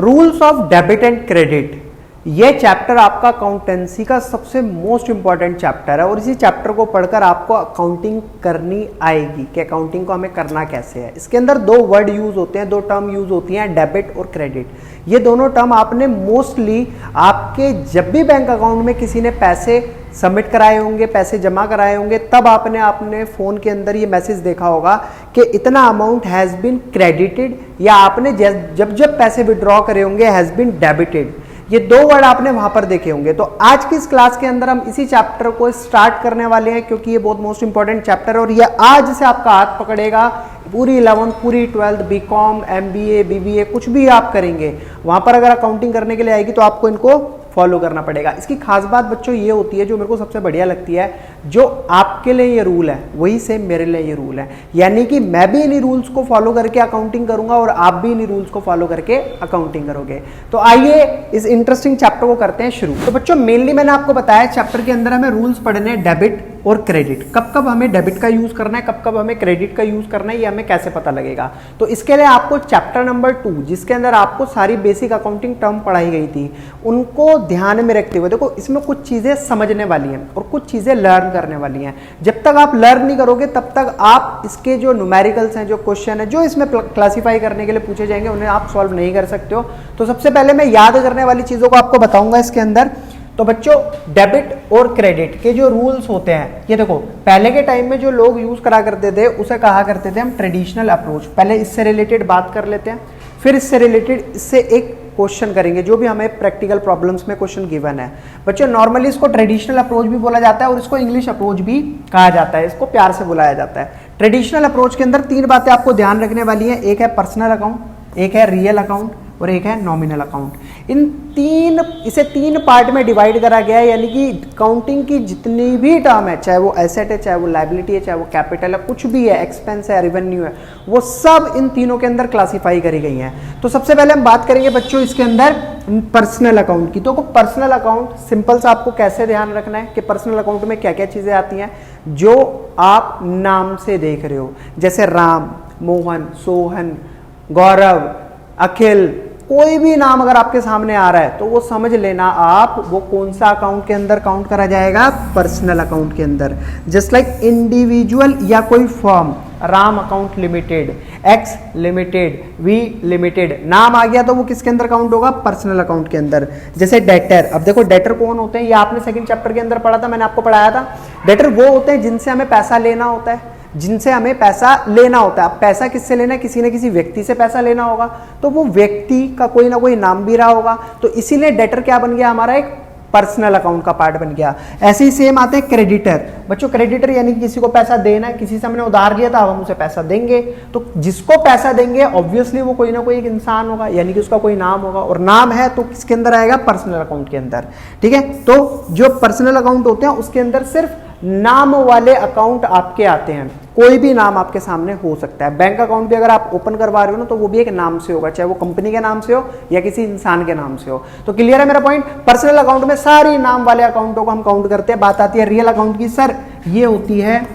Rules of debit and credit, ये chapter आपका accountancy का सबसे मोस्ट इंपॉर्टेंट चैप्टर है और इसी चैप्टर को पढ़कर आपको अकाउंटिंग करनी आएगी कि अकाउंटिंग को हमें करना कैसे है। इसके अंदर दो वर्ड यूज होते हैं, दो टर्म यूज होती हैं, डेबिट और क्रेडिट। ये दोनों टर्म आपने मोस्टली आपके जब भी बैंक अकाउंट में किसी ने पैसे सबमिट कराए होंगे, पैसे जमा कराए होंगे, तब आपने अपने फोन के अंदर ये मैसेज देखा होगा कि इतना अमाउंट हैज बीन क्रेडिटेड, या आपने जब जब पैसे विड्रॉ करे होंगे हैज बीन डेबिटेड। ये दो वर्ड आपने वहां पर देखे होंगे। तो आज की इस क्लास के अंदर हम इसी चैप्टर को स्टार्ट करने वाले हैं क्योंकि ये बहुत मोस्ट इंपॉर्टेंट चैप्टर है और ये आज से आपका हाथ पकड़ेगा। पूरी 11th पूरी 12th बीकॉम, एमबीए, बीबीए कुछ भी आप करेंगे वहां पर अगर अकाउंटिंग करने के लिए आएगी तो आपको इनको फॉलो करना पड़ेगा। इसकी खास बात बच्चों ये होती है, जो मेरे को सबसे बढ़िया लगती है, जो आपके लिए ये रूल है वही सेम मेरे लिए ये रूल है, यानी कि मैं भी इन्हीं रूल्स को फॉलो करके अकाउंटिंग करूंगा और आप भी इन्हीं रूल्स को फॉलो करके अकाउंटिंग करोगे। तो आइए इस इंटरेस्टिंग चैप्टर को करते हैं शुरू। तो बच्चों मेनली मैंने आपको बताया चैप्टर के अंदर हमें रूल्स पढ़ने हैं डेबिट और क्रेडिट। कब कब हमें डेबिट का यूज करना है, कब कब हमें क्रेडिट का यूज करना है, ये हमें कैसे पता लगेगा। तो इसके लिए आपको चैप्टर नंबर 2 जिसके अंदर आपको सारी बेसिक अकाउंटिंग टर्म पढ़ाई गई थी उनको ध्यान में रखते हुए, देखो इसमें कुछ चीजें समझने वाली हैं और कुछ चीजें लर्न करने वाली हैं। जब तक आप लर्न नहीं करोगे तब तक आप इसके जो न्यूमेरिकल्स हैं, जो क्वेश्चन है, जो इसमें क्लासीफाई करने के लिए पूछे जाएंगे उन्हें आप सॉल्व नहीं कर सकते हो। तो सबसे पहले मैं याद करने वाली चीजों को आपको बताऊंगा इसके अंदर। तो बच्चों डेबिट और क्रेडिट के जो रूल्स होते हैं, ये देखो पहले के टाइम में जो लोग यूज करा करते थे उसे कहा करते थे हम ट्रेडिशनल अप्रोच। पहले इससे रिलेटेड बात कर लेते हैं, फिर इससे रिलेटेड इससे एक क्वेश्चन करेंगे जो भी हमें प्रैक्टिकल प्रॉब्लम्स में क्वेश्चन गिवन है। बच्चों नॉर्मली इसको ट्रेडिशनल अप्रोच भी बोला जाता है और इसको इंग्लिश अप्रोच भी कहा जाता है, इसको प्यार से बुलाया जाता है। ट्रेडिशनल अप्रोच के अंदर 3 बातें आपको ध्यान रखने वाली है, एक है पर्सनल अकाउंट, एक है रियल अकाउंट और एक है नॉमिनल अकाउंट। इसे 3 पार्ट में डिवाइड करा गया है, यानी कि अकाउंटिंग की जितनी भी टर्म है, चाहे वो एसेट है, चाहे वो लायबिलिटी है, चाहे वो कैपिटल है, कुछ भी है, एक्सपेंस है, रेवेन्यू है, वो सब इन तीनों के अंदर क्लासिफाई करी गई हैं। तो सबसे पहले हम बात करेंगे बच्चों इसके अंदर पर्सनल अकाउंट की। तो पर्सनल अकाउंट सिंपल सा आपको कैसे ध्यान रखना है कि पर्सनल अकाउंट में क्या क्या चीजें आती हैं जो आप नाम से देख रहे हो, जैसे राम, मोहन, सोहन, गौरव, अखिल, कोई भी नाम अगर आपके सामने आ रहा है तो वो समझ लेना आप वो कौन सा अकाउंट के अंदर काउंट करा जाएगा, पर्सनल अकाउंट के अंदर। जस्ट लाइक इंडिविजुअल या कोई firm, Ram account limited, X limited, V limited, नाम आ गया तो वो किसके अंदर काउंट होगा, पर्सनल अकाउंट के अंदर। जैसे डेटर, अब देखो डेटर कौन होते हैं, ये आपने सेकंड चैप्टर के अंदर पढ़ा था, मैंने आपको पढ़ाया था। डेटर वो होते हैं जिनसे हमें पैसा लेना होता है, जिनसे हमें पैसा लेना होता है। अब पैसा किससे लेना है, किसी न किसी व्यक्ति से पैसा लेना होगा, तो वो व्यक्ति का कोई ना कोई नाम भी रहा होगा, तो इसीलिए डेटर क्या बन गया, हमारा एक पर्सनल अकाउंट का पार्ट बन गया। ऐसे ही सेम आते हैं क्रेडिटर। बच्चों क्रेडिटर यानी कि किसी को पैसा देना है, किसी से हमने उधार लिया था, अब हम उसे पैसा देंगे, तो जिसको पैसा देंगे ऑब्वियसली वो कोई ना कोई एक इंसान होगा, यानी कि उसका कोई नाम होगा, और नाम है तो किसके अंदर आएगा, पर्सनल अकाउंट के अंदर। ठीक है, तो जो पर्सनल अकाउंट होते हैं उसके अंदर सिर्फ नाम वाले अकाउंट आपके आते हैं, कोई भी नाम आपके सामने हो सकता है। बैंक अकाउंट भी अगर आप ओपन करवा रहे हो ना तो वो भी एक नाम से होगा, चाहे वो कंपनी के नाम से हो या किसी इंसान के नाम से हो। तो क्लियर है मेरा पॉइंट। पर्सनल अकाउंट में सारी नाम वाले अकाउंटों को हम काउंट करते हैं। बात आती है रियल अकाउंट की। सर ये होती है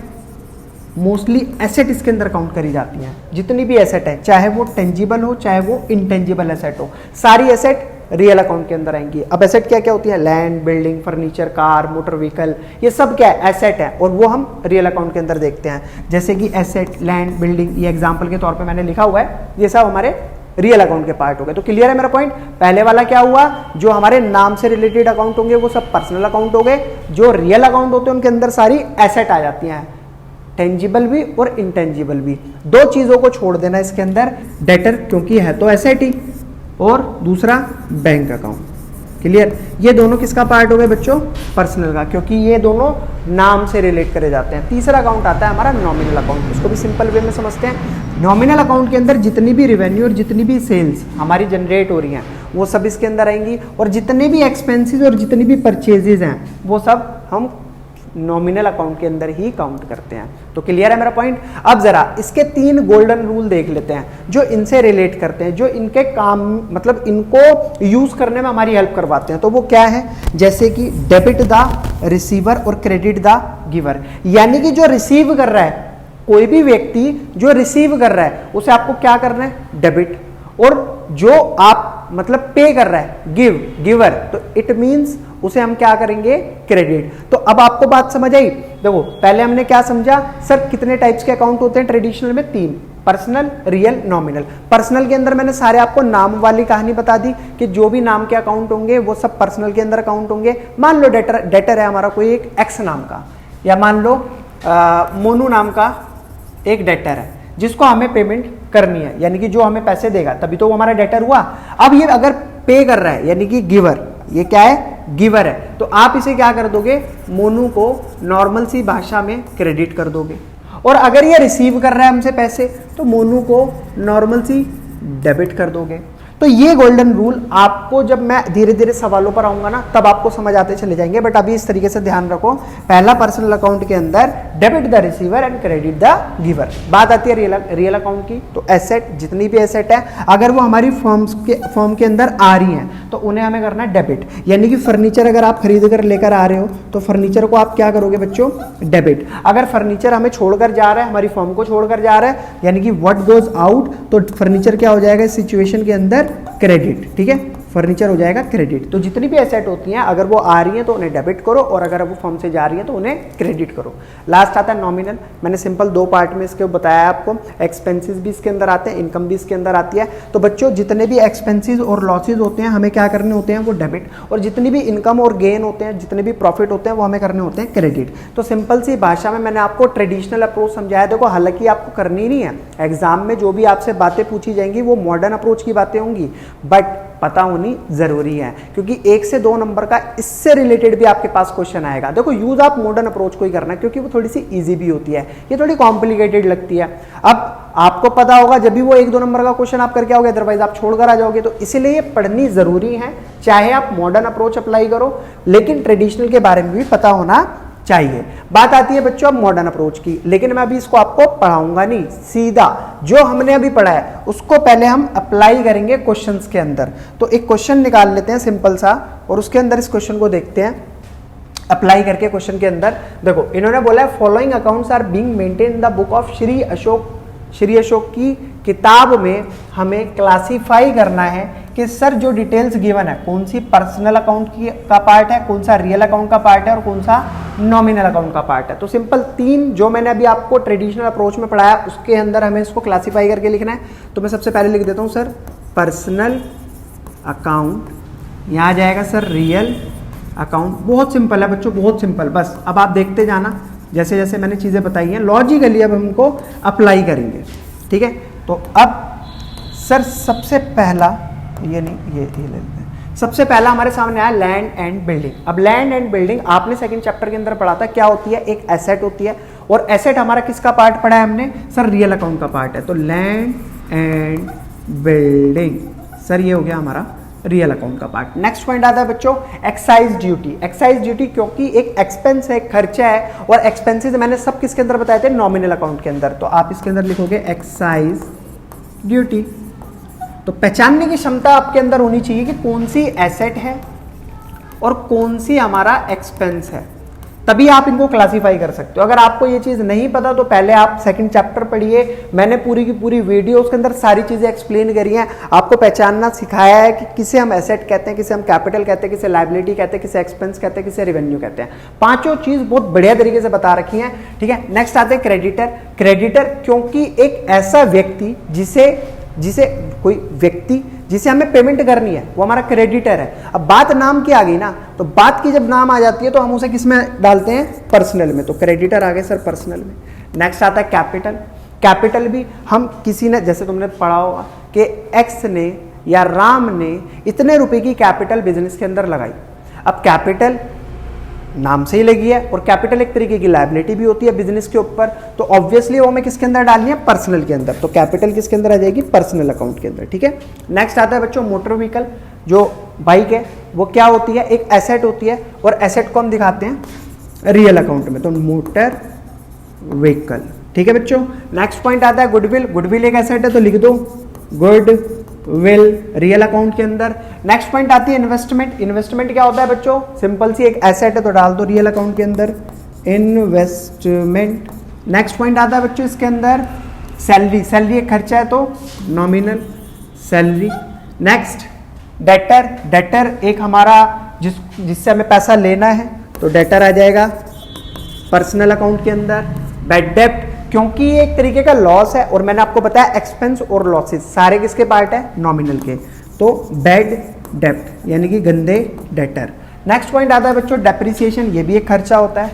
मोस्टली एसेट, इसके अंदर काउंट करी जाती है। जितनी भी एसेट है, चाहे वो टेंजिबल हो चाहे वो इंटेंजिबल एसेट हो, सारी एसेट रियल अकाउंट के अंदर आएंगी। अब एसेट क्या क्या होती है, land, building, furniture, car, motor vehicle, ये सब क्या है, एसेट है, और वो हम रियल अकाउंट के अंदर देखते हैं। जैसे कि एसेट, लैंड, बिल्डिंग, ये एग्जांपल के तौर पे मैंने लिखा हुआ है, ये सब हमारे रियल अकाउंट के पार्ट हो गए। तो क्लियर है मेरा पॉइंट। पहले वाला क्या हुआ, जो हमारे नाम से रिलेटेड अकाउंट होंगे वो सब पर्सनल अकाउंट हो गए। जो रियल अकाउंट होते हैं उनके अंदर सारी एसेट आ जाती हैं, टेंजिबल भी और इंटेंजिबल भी। 2 चीजों को छोड़ देना इसके अंदर, डेटर क्योंकि है तो एसेट ही, और दूसरा बैंक अकाउंट। क्लियर, ये दोनों किसका पार्ट हो गए बच्चों, पर्सनल का, क्योंकि ये दोनों नाम से रिलेट करे जाते हैं। तीसरा अकाउंट आता है हमारा नॉमिनल अकाउंट, इसको भी सिंपल वे में समझते हैं। नॉमिनल अकाउंट के अंदर जितनी भी रेवेन्यू और जितनी भी सेल्स हमारी जनरेट हो रही हैं वो सब इसके अंदर आएंगी, और जितने भी एक्सपेंसेस और जितनी भी परचेजेज हैं वो सब हम नॉमिनल अकाउंट के अंदर ही काउंट करते हैं। तो क्लियर है मेरा पॉइंट। अब जरा इसके 3 गोल्डन रूल देख लेते हैं जो इनसे रिलेट करते हैं, जो इनके काम मतलब इनको यूज करने में हमारी हेल्प करवाते हैं। तो वो क्या है, जैसे कि डेबिट द रिसीवर और क्रेडिट द गिवर, यानी कि जो रिसीव कर रहा है, कोई भी व्यक्ति जो रिसीव कर रहा है उसे आपको क्या करना है, डेबिट, और जो आप मतलब पे कर रहा है, गिवर, तो इट मींस उसे हम क्या करेंगे, क्रेडिट। तो अब आपको बात समझ आई। देखो पहले हमने क्या समझा, सर कितने टाइप्स के अकाउंट होते हैं ट्रेडिशनल में, 3, पर्सनल, रियल, नॉमिनल। पर्सनल के अंदर मैंने सारे आपको नाम वाली कहानी बता दी कि जो भी नाम के अकाउंट होंगे वो सब पर्सनल के अंदर अकाउंट होंगे। मान लो डेटर है हमारा कोई एक एक्स नाम का, या मान लो मोनू नाम का एक डेटर है जिसको हमें पेमेंट करनी है, यानी कि जो हमें पैसे देगा तभी तो वो हमारा डेटर हुआ। अब ये अगर पे कर रहा है यानी कि गिवर, ये क्या है, गिवर है, तो आप इसे क्या कर दोगे, मोनू को नॉर्मल सी भाषा में क्रेडिट कर दोगे। और अगर ये रिसीव कर रहा है हमसे पैसे तो मोनू को नॉर्मल सी डेबिट कर दोगे। तो ये गोल्डन रूल आपको जब मैं धीरे धीरे सवालों पर आऊंगा ना तब आपको समझ आते चले जाएंगे, बट अभी इस तरीके से ध्यान रखो। पहला पर्सनल अकाउंट के अंदर debit the receiver and credit the giver. बात आती है रियल अकाउंट की, तो एसेट, जितनी भी एसेट है अगर वो हमारी फॉर्म के अंदर आ रही हैं तो उन्हें हमें करना है डेबिट। यानी कि फर्नीचर अगर आप खरीद कर लेकर आ रहे हो तो फर्नीचर को आप क्या करोगे बच्चों, डेबिट। अगर फर्नीचर हमें छोड़कर जा रहा है, हमारी फॉर्म को छोड़कर जा रहा है, यानी कि व्हाट गोज आउट, तो फर्नीचर क्या हो जाएगा इस सिचुएशन के अंदर, क्रेडिट। ठीक है, फर्नीचर हो जाएगा क्रेडिट। तो जितनी भी एसेट होती हैं अगर वो आ रही हैं तो उन्हें डेबिट करो, और अगर वो फॉर्म से जा रही हैं तो उन्हें क्रेडिट करो। लास्ट आता है नॉमिनल। मैंने सिंपल 2 पार्ट में इसके बताया आपको, एक्सपेंसेस भी इसके अंदर आते हैं, इनकम भी इसके अंदर आती है। तो बच्चों जितने भी एक्सपेंसेस और लॉसेज होते हैं हमें क्या करने होते हैं, वो डेबिट, और जितनी भी इनकम और गेन होते हैं, जितने भी प्रॉफिट होते हैं वो हमें करने होते हैं क्रेडिट। तो सिंपल सी भाषा में मैंने आपको ट्रेडिशनल अप्रोच समझाया। देखो हालांकि आपको करनी नहीं है, एग्जाम में जो भी आपसे बातें पूछी जाएंगी वो मॉडर्न अप्रोच की बातें होंगी, बट पता होनी जरूरी है, क्योंकि 1 से 2 नंबर का इससे रिलेटेड भी आपके पास क्वेश्चन आएगा। देखो यूज आप मॉडर्न अप्रोच को ही करना, क्योंकि वो थोड़ी सी इजी भी होती है, ये थोड़ी कॉम्प्लिकेटेड लगती है। अब आपको पता होगा जब भी वो 1-2 नंबर का क्वेश्चन आप करके आओगे, अदरवाइज आप छोड़कर आ जाओगे। तो इसीलिए पढ़नी जरूरी है, चाहे आप मॉडर्न अप्रोच अप्लाई करो, लेकिन ट्रेडिशनल के बारे में भी पता होना चाहिए। बात आती है बच्चों अब मॉडर्न अप्रोच की, लेकिन मैं अभी इसको आपको पढ़ाऊंगा नहीं, सीधा जो हमने अभी पढ़ा है उसको पहले हम अप्लाई करेंगे क्वेश्चंस के अंदर। तो एक क्वेश्चन निकाल लेते हैं सिंपल सा, और उसके अंदर इस क्वेश्चन को देखते हैं अप्लाई करके। क्वेश्चन के अंदर देखो इन्होंने बोला है following accounts are being maintain in the book of Shri Ashok की किताब में हमें क्लासिफाई करना है कि सर जो डिटेल्स गिवन है कौन सी पर्सनल अकाउंट की का पार्ट है, कौन सा रियल अकाउंट का पार्ट है और कौन सा नॉमिनल अकाउंट का पार्ट है। तो सिंपल 3 जो मैंने अभी आपको ट्रेडिशनल अप्रोच में पढ़ाया उसके अंदर हमें इसको क्लासिफाई करके लिखना है। तो मैं सबसे पहले लिख देता हूं सर पर्सनल अकाउंट, यहां आ जाएगा सर रियल अकाउंट। बहुत सिंपल है बच्चों, बहुत सिंपल। बस अब आप देखते जाना जैसे जैसे मैंने चीजें बताई हैं, लॉजिकली अब हमको अप्लाई करेंगे। ठीक है, तो अब सर सबसे पहला ये नहीं, ये ले लेते हैं। सबसे पहला हमारे सामने आया लैंड एंड बिल्डिंग। अब लैंड एंड बिल्डिंग आपने सेकंड चैप्टर के अंदर पढ़ा था, क्या होती है, एक एसेट होती है, और एसेट हमारा किसका पार्ट पढ़ा है हमने, सर रियल अकाउंट का पार्ट है। तो लैंड एंड बिल्डिंग सर ये हो गया हमारा रियल अकाउंट का पार्ट। नेक्स्ट पॉइंट आता है बच्चों एक्साइज ड्यूटी। एक्साइज ड्यूटी क्योंकि एक एक्सपेंस है, खर्चा है, और एक्सपेंसेस मैंने सब किसके अंदर बताए थे, नॉमिनल अकाउंट के अंदर। तो आप इसके अंदर लिखोगे एक्साइज ड्यूटी। तो पहचानने की क्षमता आपके अंदर होनी चाहिए कि कौन सी एसेट है और कौन सी हमारा एक्सपेंस है, तभी आप इनको क्लासिफाई कर सकते हो। अगर आपको ये चीज नहीं पता तो पहले आप सेकंड चैप्टर पढ़िए, मैंने पूरी की पूरी वीडियो उसके अंदर सारी चीजें एक्सप्लेन करी हैं, आपको पहचानना सिखाया है कि किसे हम एसेट कहते हैं, किसे हम कैपिटल कहते हैं, किसे लायबिलिटी कहते हैं, किसे एक्सपेंस कहते हैं, किसे रेवेन्यू कहते हैं। 5 चीज बहुत बढ़िया तरीके से बता रखी है। ठीक है, नेक्स्ट आते हैं क्रेडिटर। क्रेडिटर क्योंकि एक ऐसा व्यक्ति जिसे कोई व्यक्ति जिसे हमें पेमेंट करनी है वो हमारा क्रेडिटर है। अब बात नाम की आ गई ना, तो बात की जब नाम आ जाती है तो हम उसे किस में डालते हैं, पर्सनल में। तो क्रेडिटर आ गए सर पर्सनल में। नेक्स्ट आता है कैपिटल। कैपिटल भी हम किसी ने, जैसे तुमने पढ़ा होगा कि एक्स ने या राम ने इतने रुपए की कैपिटल बिजनेस के अंदर लगाई। अब कैपिटल नाम से ही लगी है, और कैपिटल एक तरीके की लायबिलिटी भी होती है बिजनेस के ऊपर, तो ऑब्वियसली वो हमें किसके अंदर डालनी है, पर्सनल के अंदर। तो कैपिटल किसके अंदर आ जाएगी, पर्सनल अकाउंट के अंदर। ठीक है, नेक्स्ट आता है बच्चों मोटर व्हीकल। जो बाइक है वो क्या होती है, एक एसेट होती है, और एसेट को हम दिखाते हैं रियल अकाउंट में, तो मोटर व्हीकल। ठीक है बच्चों, नेक्स्ट पॉइंट आता है गुडविल। गुडविल एक एसेट है तो लिख दो गुड विल रियल अकाउंट के अंदर। नेक्स्ट पॉइंट आती है इन्वेस्टमेंट। इन्वेस्टमेंट क्या होता है बच्चों, सिंपल सी एक एसेट है तो डाल दो रियल अकाउंट के अंदर इन्वेस्टमेंट। नेक्स्ट पॉइंट आता है बच्चों इसके अंदर सैलरी। सैलरी एक खर्चा है तो nominal salary. Next debtor, debtor एक हमारा जिससे हमें पैसा लेना है, तो डेटर आ जाएगा पर्सनल अकाउंट के अंदर। बैड डेप्ट, क्योंकि ये एक तरीके का लॉस है और मैंने आपको बताया एक्सपेंस और लॉसेस सारे किसके पार्ट है, नॉमिनल के, तो बैड डेप्ट यानी कि गंदे डेटर। नेक्स्ट पॉइंट आता है बच्चों डेप्रिसिएशन, ये भी एक खर्चा होता है,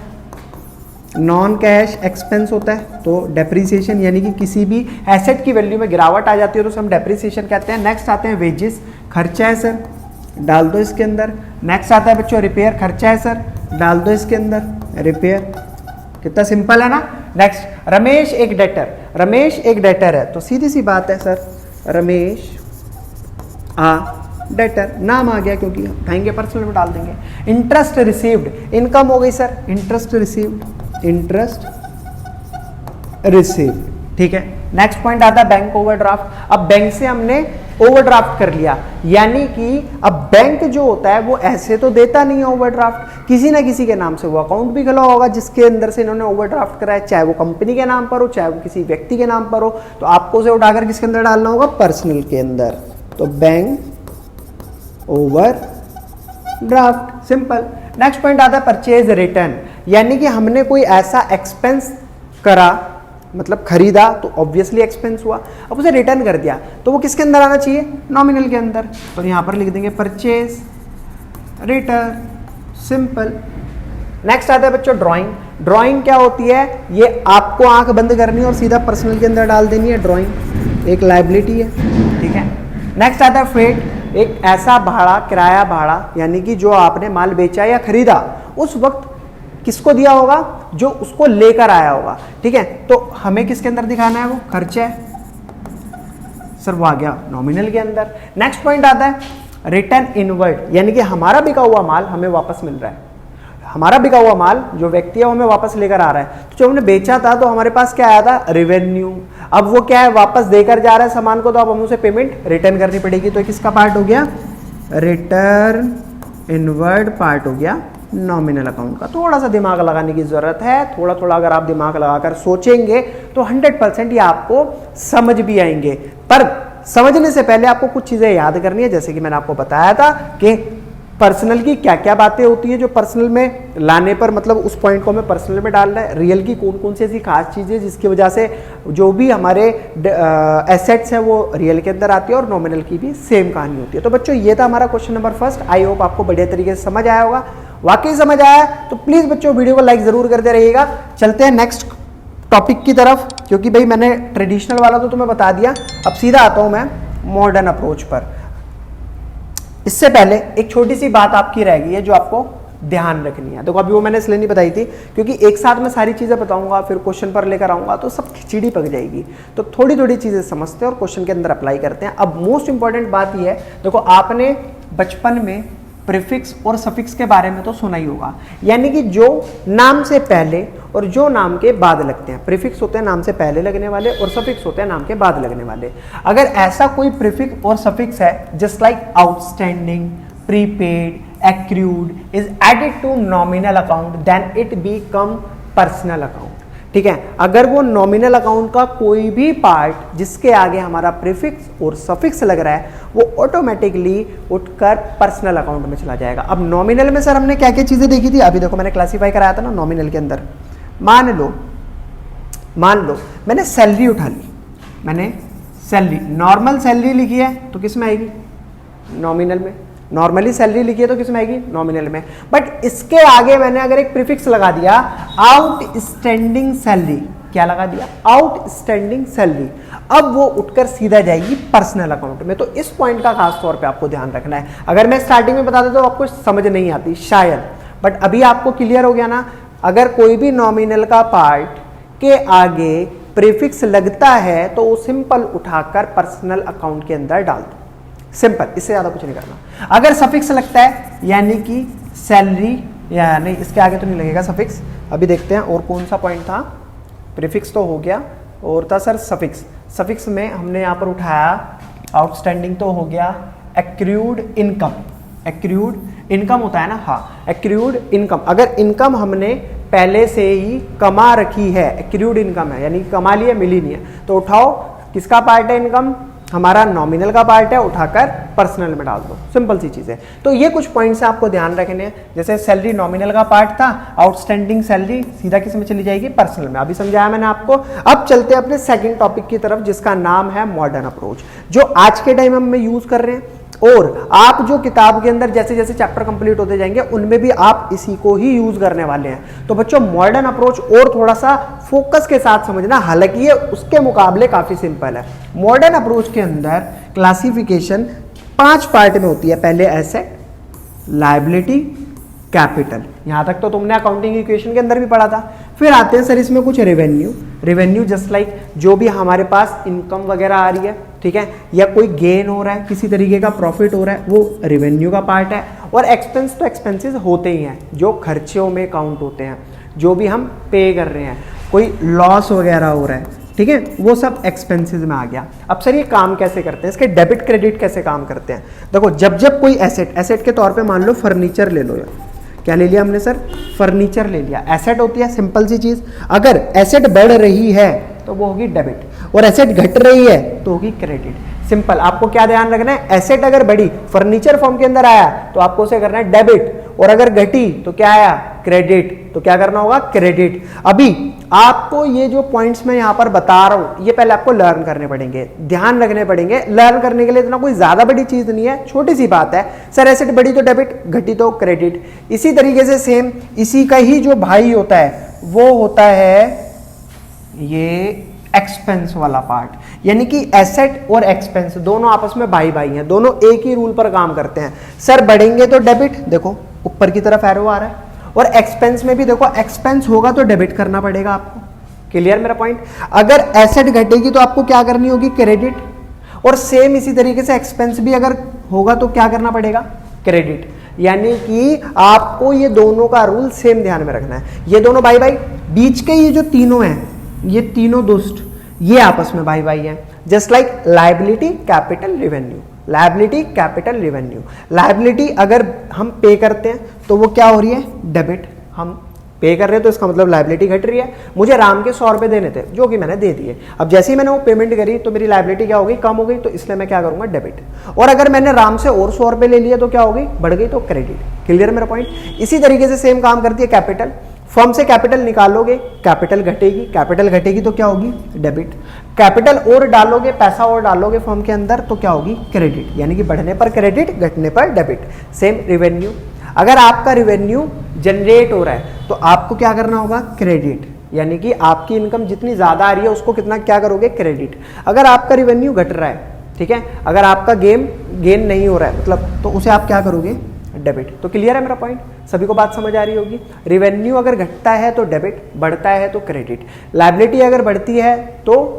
नॉन कैश एक्सपेंस होता है, तो डेप्रिसिएशन यानी कि किसी भी एसेट की वैल्यू में गिरावट आ जाती है तो उसे हम डेप्रिसिएशन कहते हैं। नेक्स्ट आते हैं वेजेस, खर्चा है सर, डाल दो इसके अंदर। नेक्स्ट आता है बच्चों रिपेयर, खर्चा है सर, डाल दो इसके अंदर, रिपेयर। कितना सिंपल है ना। नेक्स्ट रमेश एक डेटर, रमेश एक डेटर है तो सीधी सी बात है सर, रमेश डेटर, नाम आ गया क्योंकि उठाएंगे पर्सनल में डाल देंगे। इंटरेस्ट रिसीव्ड, इनकम हो गई sir, interest received, interest received, ठीक है। नेक्स्ट पॉइंट आता है बैंक ओवरड्राफ्ट। अब बैंक से हमने ओवरड्राफ्ट कर लिया, यानी कि अब बैंक जो होता है वो ऐसे तो देता नहीं है ओवरड्राफ्ट, किसी ना किसी के नाम से वो अकाउंट भी खुला होगा जिसके अंदर से इन्होंने ओवरड्राफ्ट कराया, चाहे वो कंपनी के नाम पर हो चाहे वो किसी व्यक्ति के नाम पर हो, तो आपको उसे उठाकर किसके अंदर डालना होगा, पर्सनल के अंदर। तो bank overdraft, simple. Next point आता है परचेज रिटर्न, यानी कि हमने कोई ऐसा एक्सपेंस करा, मतलब खरीदा तो ऑब्वियसली एक्सपेंस हुआ, अब उसे रिटर्न कर दिया तो वो किसके अंदर आना चाहिए, नॉमिनल के अंदर। तो यहां पर लिख देंगे परचेज रिटर्न, सिंपल। नेक्स्ट आता है बच्चों ड्राइंग। ड्राइंग क्या होती है, ये आपको आंख बंद करनी है और सीधा पर्सनल के अंदर डाल देनी है, ड्राइंग एक लायबिलिटी है, ठीक है। नेक्स्ट आता है फ्रेट, एक ऐसा भाड़ा, किराया भाड़ा, यानी कि जो आपने माल बेचा या खरीदा उस वक्त किसको दिया होगा, जो उसको लेकर आया होगा, ठीक है। तो हमें किसके अंदर दिखाना है, वो खर्चा है सर, वो आ गया नॉमिनल के अंदर। नेक्स्ट पॉइंट आता है रिटर्न इनवर्ड, यानी कि हमारा बिका हुआ माल हमें वापस मिल रहा है, हमारा बिका हुआ माल जो व्यक्ति है वो हमें वापस लेकर आ रहा है। तो जो हमने बेचा था तो हमारे पास क्या आया था, रेवेन्यू, अब वो क्या है, वापस देकर जा रहा है सामान को, तो अब हम उसे पेमेंट रिटर्न करनी पड़ेगी। तो किसका पार्ट हो गया, रिटर्न इनवर्ड पार्ट हो गया नॉमिनल अकाउंट का। थोड़ा सा दिमाग लगाने की जरूरत है, थोड़ा थोड़ा अगर आप दिमाग लगाकर सोचेंगे तो 100% ये आपको समझ भी आएंगे, पर समझने से पहले आपको कुछ चीजें याद करनी है, जैसे कि मैंने आपको बताया था कि पर्सनल की क्या क्या बातें होती है जो पर्सनल में लाने पर, मतलब उस पॉइंट को हमें पर्सनल में डालना है। रियल की कौन कौन सी ऐसी खास चीजें जिसकी वजह से जो भी हमारे एसेट्स हैं वो रियल के अंदर आती है, और नॉमिनल की भी सेम कहानी होती है। तो बच्चों ये था हमारा question number first. I hope आपको बढ़िया तरीके से समझ आया होगा। वाकई समझ आया तो प्लीज बच्चों वीडियो को लाइक जरूर करते रहिएगा। चलते हैं नेक्स्ट टॉपिक की तरफ, क्योंकि भाई मैंने ट्रेडिशनल वाला तो तुम्हें बता दिया, अब सीधा आता हूं मैं मॉडर्न अप्रोच पर। इससे पहले एक छोटी सी बात आपकी रह गई है जो आपको ध्यान रखनी है। देखो अभी वो मैंने इसलिए नहीं बताई थी क्योंकि एक साथ में सारी चीजें बताऊंगा फिर क्वेश्चन पर लेकर आऊंगा तो सब खिचड़ी पक जाएगी, तो थोड़ी थोड़ी चीजें समझते हैं और क्वेश्चन के अंदर अप्लाई करते हैं। अब मोस्ट इंपॉर्टेंट बात यह है, देखो आपने बचपन में प्रीफिक्स और सफिक्स के बारे में तो सुना ही होगा, यानी कि जो नाम से पहले और जो नाम के बाद लगते हैं। प्रीफिक्स होते हैं नाम से पहले लगने वाले और सफिक्स होते हैं नाम के बाद लगने वाले। अगर ऐसा कोई प्रीफिक्स और सफिक्स है just like outstanding, prepaid, accrued is added to nominal account then it become personal account, ठीक है। अगर वो नॉमिनल अकाउंट का कोई भी पार्ट जिसके आगे हमारा प्रीफिक्स और सफिक्स लग रहा है वो ऑटोमेटिकली उठकर पर्सनल अकाउंट में चला जाएगा। अब नॉमिनल में सर हमने क्या क्या चीजें देखी थी, अभी देखो मैंने क्लासीफाई कराया था ना नॉमिनल के अंदर। मान लो मैंने सैलरी उठा ली, मैंने सैलरी नॉर्मल सैलरी लिखी है तो किस में आएगी, नॉमिनल में। नॉर्मली सैलरी लिखी है तो किस में आएगी, नॉमिनल में। बट इसके आगे मैंने अगर एक प्रीफिक्स लगा दिया आउटस्टैंडिंग सैलरी, क्या लगा दिया, आउटस्टैंडिंग सैलरी, अब वो उठकर सीधा जाएगी पर्सनल अकाउंट में। तो इस पॉइंट का खास तौर पे आपको ध्यान रखना है। अगर मैं स्टार्टिंग में बता देता तो आपको समझ नहीं आती शायद, बट अभी आपको क्लियर हो गया ना। अगर कोई भी नॉमिनल का पार्ट के आगे प्रीफिक्स लगता है तो वो सिंपल उठाकर पर्सनल अकाउंट के अंदर डाल दो, सिंपल, इससे ज्यादा कुछ नहीं करना। अगर सफिक्स लगता है यानी कि सैलरी, या नहीं इसके आगे तो नहीं लगेगा सफिक्स। अभी देखते हैं और कौन सा पॉइंट था, प्रीफिक्स तो हो गया और था सर सफिक्स। सफिक्स में हमने यहाँ पर उठाया आउटस्टैंडिंग तो हो गया, एक्रूड इनकम, एक्रूड इनकम होता है ना, हाँ एक्रूड इनकम। अगर इनकम हमने पहले से ही कमा रखी है, एक्रूड इनकम है यानी कमा लिया मिली नहीं है, तो उठाओ किसका पार्ट है इनकम, हमारा नॉमिनल का पार्ट है, उठाकर पर्सनल में डाल दो, सिंपल सी चीज है। तो ये कुछ पॉइंट्स आपको ध्यान रखने हैं। जैसे सैलरी नॉमिनल का पार्ट था, आउटस्टैंडिंग सैलरी सीधा किस में चली जाएगी, पर्सनल में। अभी समझाया मैंने आपको। अब चलते हैं अपने सेकंड टॉपिक की तरफ, जिसका नाम है मॉडर्न अप्रोच, जो आज के टाइम हम यूज कर रहे हैं। और आप जो किताब के अंदर जैसे जैसे चैप्टर कंप्लीट होते जाएंगे उनमें भी आप इसी को ही यूज करने वाले हैं। तो बच्चों मॉडर्न अप्रोच और थोड़ा सा फोकस के साथ समझना, हालांकि ये उसके मुकाबले काफी सिंपल है। मॉडर्न अप्रोच के अंदर क्लासिफिकेशन 5 पार्ट में होती है। पहले एसेट, लायबिलिटी, कैपिटल। यहां तक तो तुमने अकाउंटिंग इक्वेशन के अंदर भी पढ़ा था। फिर आते हैं सर इसमें कुछ रेवेन्यू जस्ट लाइक जो भी हमारे पास इनकम वगैरह आ रही है, ठीक है, या कोई गेन हो रहा है, किसी तरीके का प्रॉफिट हो रहा है, वो रेवेन्यू का पार्ट है। और एक्सपेंस तो एक्सपेंसेस होते ही हैं जो खर्चों में काउंट होते हैं, जो भी हम पे कर रहे हैं, कोई लॉस वगैरह हो रहा है, ठीक है, वो सब एक्सपेंसेस में आ गया। अब सर ये काम कैसे करते हैं, इसके डेबिट क्रेडिट कैसे काम करते हैं। देखो जब कोई एसेट के तौर पे मान लो फर्नीचर ले लो, यार क्या ले लिया हमने सर, फर्नीचर ले लिया। एसेट होती है सिंपल सी चीज। अगर एसेट बढ़ रही है तो वो होगी डेबिट, और एसेट घट रही है तो होगी क्रेडिट। सिंपल। आपको क्या ध्यान रखना है, एसेट अगर बढ़ी, फर्नीचर फॉर्म के अंदर आया तो आपको उसे करना है डेबिट, और अगर घटी तो क्या आया, क्रेडिट। तो क्या करना होगा, क्रेडिट। अभी आपको ये जो पॉइंट्स मैं यहां पर बता रहा हूं, ये पहले आपको लर्न करने पड़ेंगे, ध्यान रखने पड़ेंगे। लर्न करने के लिए इतना कोई ज्यादा बड़ी चीज नहीं है, छोटी सी बात है। सर एसेट बढ़ी तो डेबिट, घटी तो क्रेडिट। इसी तरीके से सेम इसी का ही जो भाई होता है वो होता है ये एक्सपेंस वाला पार्ट, यानी कि एसेट और एक्सपेंस दोनों आपस में भाई भाई हैं, दोनों एक ही रूल पर काम करते हैं। सर बढ़ेंगे तो डेबिट, देखो ऊपर की तरफ एरो आ रहा है, और एक्सपेंस में भी देखो एक्सपेंस होगा तो डेबिट करना पड़ेगा आपको। क्लियर मेरा पॉइंट। अगर एसेट घटेगी तो आपको क्या करनी होगी, क्रेडिट, और सेम इसी तरीके से एक्सपेंस भी अगर होगा तो क्या करना पड़ेगा, क्रेडिट। यानी कि आपको ये दोनों का रूल सेम ध्यान में रखना है। ये दोनों भाई भाई, बीच के ये जो तीनों हैं, ये तीनों दोस्त ये आपस में भाई भाई हैं। Just like liability, capital, revenue. Liability, capital, revenue. Liability अगर हम पे करते हैं तो वो क्या हो रही है, डेबिट। हम पे कर रहे हैं तो इसका मतलब लायबिलिटी घट रही है। मुझे राम के 100 रुपए देने थे जो कि मैंने दे दिए। अब जैसे ही मैंने वो पेमेंट करी तो मेरी लायबिलिटी क्या हो गई, कम हो गई, तो इसलिए मैं क्या करूंगा, डेबिट। और अगर मैंने राम से और 100 रुपए ले लिया तो क्या हो गई, बढ़ गई, तो क्रेडिट। क्लियर मेरा पॉइंट। इसी तरीके से सेम काम करती है कैपिटल। फर्म से कैपिटल निकालोगे, कैपिटल घटेगी, कैपिटल घटेगी तो क्या होगी, डेबिट। कैपिटल और डालोगे, पैसा और डालोगे फर्म के अंदर तो क्या होगी, क्रेडिट। यानी कि बढ़ने पर क्रेडिट, घटने पर डेबिट। Same revenue. अगर आपका रेवेन्यू जनरेट हो रहा है तो आपको क्या करना होगा, क्रेडिट। यानी कि आपकी इनकम जितनी ज्यादा आ रही है उसको कितना क्या करोगे, क्रेडिट। अगर आपका रेवेन्यू घट रहा है, ठीक है, अगर आपका गेन नहीं हो रहा है मतलब, तो उसे आप क्या करोगे, डेबिट। तो क्लियर है मेरा पॉइंट, सभी को बात समझ आ रही होगी। रेवेन्यू अगर घटता है तो डेबिट, बढ़ता है तो क्रेडिट। लायबिलिटी अगर बढ़ती है तो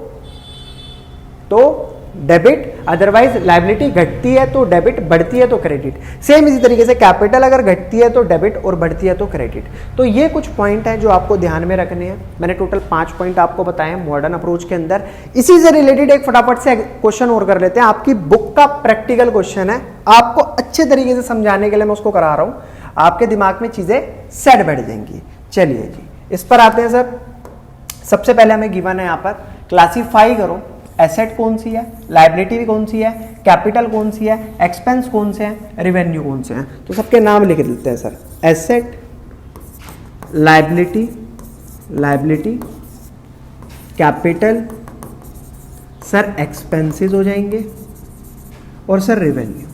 डेबिट, अदरवाइज लायबिलिटी घटती है तो डेबिट, बढ़ती है तो क्रेडिट। सेम इसी तरीके से कैपिटल अगर घटती है तो डेबिट और बढ़ती है तो क्रेडिट। तो ये कुछ पॉइंट हैं जो आपको ध्यान में रखने हैं। मैंने टोटल 5 पॉइंट आपको बताए मॉडर्न अप्रोच के अंदर। इसी से रिलेटेड एक फटाफट से क्वेश्चन और कर लेते हैं। आपकी बुक का प्रैक्टिकल क्वेश्चन है, आपको अच्छे तरीके से समझाने के लिए मैं उसको करा रहा हूं, आपके दिमाग में चीजें सेट बैठ जाएंगी। चलिए जी इस पर आते हैं सर। सबसे पहले हमें गिवन है यहाँ पर, क्लासीफाई करो एसेट कौन सी है, लायबिलिटी कौन सी है, कैपिटल कौन सी है, एक्सपेंस कौन से हैं, रेवेन्यू कौन से हैं। तो सबके नाम लिख देते हैं sir. Asset, liability, capital, sir expenses हो जाएंगे, और सर रेवेन्यू।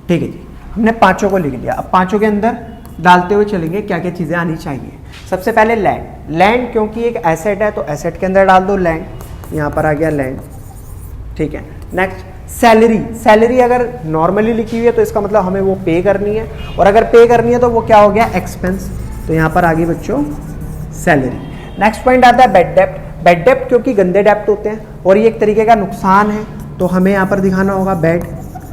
ठीक है जी, हमने पांचों को लिख लिया। अब पांचों के अंदर डालते हुए चलेंगे क्या क्या चीजें आनी चाहिए। सबसे पहले लैंड। लैंड क्योंकि एक एसेट है तो एसेट के अंदर डाल दो लैंड, यहां पर आ गया लैंड, ठीक है। Next salary. सैलरी अगर नॉर्मली लिखी हुई है तो इसका मतलब हमें वो पे करनी है, और अगर पे करनी है तो वो क्या हो गया, एक्सपेंस। तो यहां पर आ गई बच्चों सैलरी। नेक्स्ट पॉइंट आता है बैड डेप्ट। बैड डेप्ट क्योंकि गंदे डेप्ट होते हैं और ये एक तरीके का नुकसान है, तो हमें यहाँ पर दिखाना होगा बैड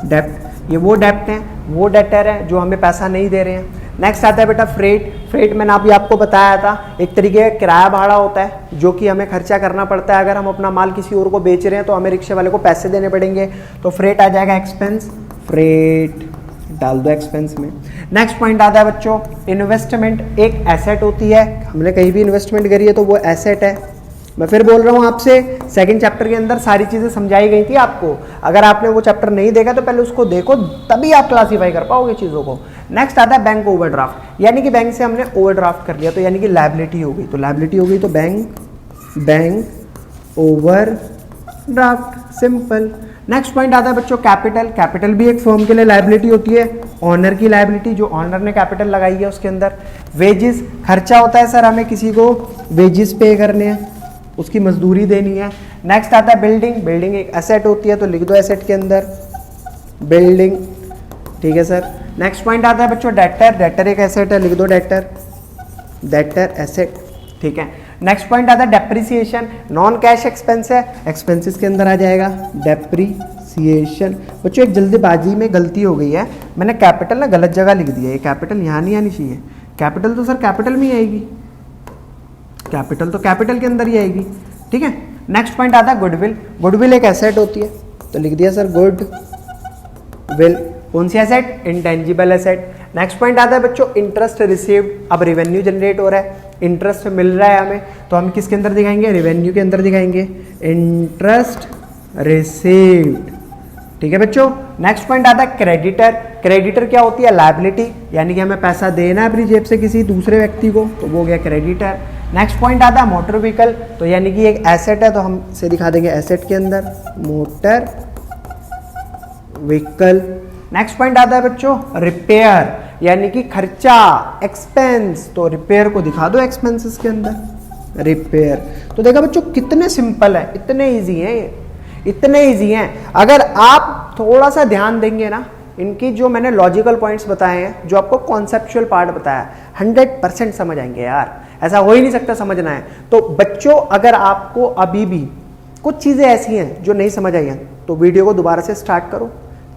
डेप्ट। ये वो डेप्ट हैं, वो डेटर है जो हमें पैसा नहीं दे रहे हैं। नेक्स्ट आता है बेटा फ्रेट। फ्रेट मैंने अभी आपको बताया था, एक तरीके का किराया भाड़ा होता है जो कि हमें खर्चा करना पड़ता है। अगर हम अपना माल किसी और को बेच रहे हैं तो हमें रिक्शे वाले को पैसे देने पड़ेंगे, तो फ्रेट आ जाएगा एक्सपेंस। फ्रेट डाल दो एक्सपेंस में। नेक्स्ट पॉइंट आता है बच्चों इन्वेस्टमेंट। एक एसेट होती है, हमने कहीं भी इन्वेस्टमेंट करी है तो वो एसेट है, मैं फिर बोल रहा हूँ आपसे, सेकंड चैप्टर के अंदर सारी चीजें समझाई गई थी आपको। अगर आपने वो चैप्टर नहीं देखा तो पहले उसको देखो, तभी आप क्लासीफाई कर पाओगे चीजों को। नेक्स्ट आता है बैंक ओवरड्राफ्ट, यानी कि बैंक से हमने ओवरड्राफ्ट कर लिया तो यानी कि लायबिलिटी हो गई, तो लायबिलिटी हो गई तो bank overdraft, simple. Next point आता है बच्चों कैपिटल। कैपिटल भी एक फर्म के लिए लायबिलिटी होती है, ऑनर की लायबिलिटी, जो ऑनर ने कैपिटल लगाई है उसके अंदर। वेजेस, खर्चा होता है सर, हमें किसी को वेजेस पे करने हैं, उसकी मजदूरी देनी है। नेक्स्ट आता है बिल्डिंग। बिल्डिंग एक एसेट होती है तो लिख दो एसेट के अंदर बिल्डिंग, ठीक है सर। नेक्स्ट पॉइंट आता है बच्चों डेटर। डेटर एक एसेट है, लिख दो डेटर एसेट, ठीक है। नेक्स्ट पॉइंट आता है डेप्रिसिएशन, नॉन कैश एक्सपेंस है, एक्सपेंसेस के अंदर आ जाएगा डेप्रिसिएशन। बच्चों एक जल्दीबाजी में गलती हो गई है, मैंने कैपिटल ना गलत जगह लिख दिया है, ये कैपिटल यहाँ नहीं आनी चाहिए, कैपिटल तो सर कैपिटल में ही आएगी, कैपिटल तो कैपिटल के अंदर ही आएगी, ठीक है। नेक्स्ट पॉइंट आता है गुडविल। गुडविल एक एसेट होती है तो लिख दिया सर गुडविल। कौन सी asset? Intangible asset. Next point आता है बच्चों इंटरेस्ट रिसीव्ड। अब रेवेन्यू जनरेट हो रहा है, इंटरेस्ट मिल रहा है हमें, तो हम किसके अंदर दिखाएंगे? रेवेन्यू के अंदर दिखाएंगे, इंटरेस्ट रिसीव्ड, ठीक है बच्चों। नेक्स्ट पॉइंट आता है क्रेडिटर। क्रेडिटर क्या होती है? लायबिलिटी, यानी कि हमें पैसा देना है अपनी जेब से किसी दूसरे व्यक्ति को, तो वो हो गया क्रेडिटर। नेक्स्ट पॉइंट आता है मोटर व्हीकल, तो यानी कि एक एसेट है तो हम इसे दिखा देंगे एसेट के अंदर मोटर व्हीकल। नेक्स्ट पॉइंट आता है बच्चों रिपेयर, यानी कि खर्चा, एक्सपेंस, तो रिपेयर को दिखा दो एक्सपेंसेस के अंदर रिपेयर। तो देखा बच्चों कितने सिंपल है, इतने इजी हैं ये, इतने इजी हैं। अगर आप थोड़ा सा ध्यान देंगे ना, इनकी जो मैंने लॉजिकल पॉइंट्स बताए हैं, जो आपको कॉन्सेप्चुअल पार्ट बताया, 100% समझ आएंगे यार, ऐसा हो ही नहीं सकता समझना है। तो बच्चों अगर आपको अभी भी कुछ चीजें ऐसी हैं जो नहीं समझ आई हैं, तो वीडियो को दोबारा से स्टार्ट करो,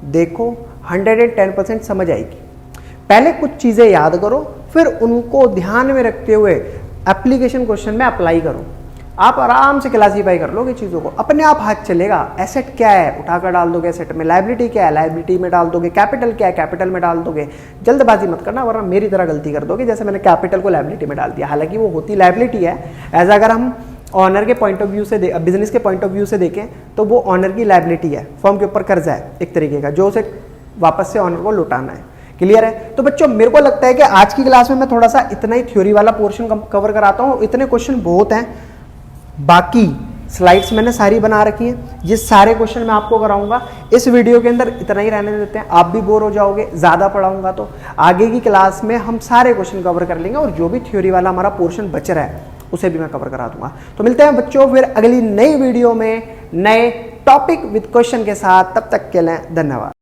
देखो, 110% समझ आएगी। पहले कुछ चीजें याद करो, फिर उनको ध्यान में रखते हुए एप्लीकेशन क्वेश्चन में अप्लाई करो, आप आराम से क्लासीफाई कर लोगे चीजों को, अपने आप हाथ चलेगा। एसेट क्या है, उठाकर डाल दोगे एसेट में, लायबिलिटी क्या है, लायबिलिटी में डाल दोगे, कैपिटल क्या है, कैपिटल में डाल दोगे। जल्दबाजी मत करना वरना मेरी तरह गलती कर दोगे, जैसे मैंने कैपिटल को लायबिलिटी में डाल दिया, हालांकि वो होती लायबिलिटी है। एज अगर हम ऑनर के पॉइंट ऑफ व्यू से बिजनेस के पॉइंट ऑफ व्यू से देखें तो वो ऑनर की लायबिलिटी है, फर्म के ऊपर कर्जा है एक तरीके का, जो उसे वापस से ऑनर को लौटाना है। क्लियर है? तो बच्चों मेरे को लगता है कि आज की क्लास में मैं थोड़ा सा इतना ही थ्योरी वाला पोर्शन कवर कराता हूँ, इतने क्वेश्चन बहुत हैं, बाकी स्लाइड्स मैंने सारी बना रखी हैं, ये सारे क्वेश्चन मैं आपको कराऊंगा। इस वीडियो के अंदर इतना ही रहने देते हैं, आप भी बोर हो जाओगे ज़्यादा पढ़ाऊंगा, तो आगे की क्लास में हम सारे क्वेश्चन कवर कर लेंगे और जो भी थ्योरी वाला हमारा पोर्शन बच रहा है उसे भी मैं कवर करा दूंगा। तो मिलते हैं बच्चों फिर अगली नई वीडियो में नए टॉपिक विद क्वेश्चन के साथ, तब तक के लिए धन्यवाद।